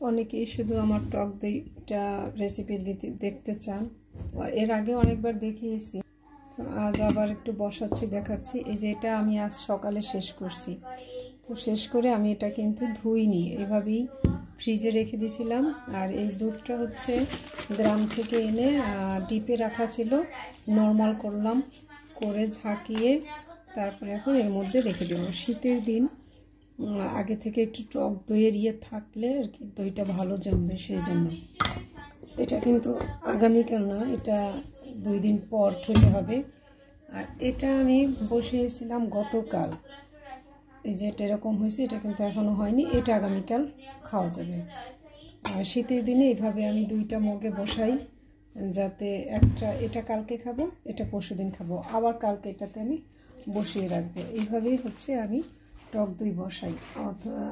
অনেকেই শুধু আমার টক দইটা রেসিপি দেখতে চান, আর এর আগে অনেকবার দেখিয়েছি। তো আজ আবার একটু বসাচ্ছি, দেখাচ্ছি। এই যে এটা আমি আজ সকালে শেষ করছি। তো শেষ করে আমি এটা কিন্তু ধুইনি, এভাবেই ফ্রিজে রেখে দিয়েছিলাম। আর এই দুধটা হচ্ছে গ্রাম থেকে এনে ডিপে রাখা ছিল, নর্মাল করলাম, করে ঝাঁকিয়ে তারপরে এখন এর মধ্যে রেখে দেব। শীতের দিন আগে থেকে একটু টক দইয়ের থাকলে আর কি দইটা ভালো জমবে, সেই জন্য। এটা কিন্তু আগামীকাল না, এটা 2 দিন পর খেতে হবে। আর এটা আমি বসিয়েছিলাম গতকাল। এই যে এটা এরকম হয়েছে, এটা কিন্তু এখনও হয়নি, এটা আগামীকাল খাওয়া যাবে। আর শীতের দিনে এইভাবে আমি 2টা মগে বসাই, যাতে এটা কালকে খাবো, এটা পরশুদিন খাবো, আবার কালকে এটাতে আমি বসিয়ে রাখবো। এইভাবেই হচ্ছে আমি টক দই বসাই। অথবা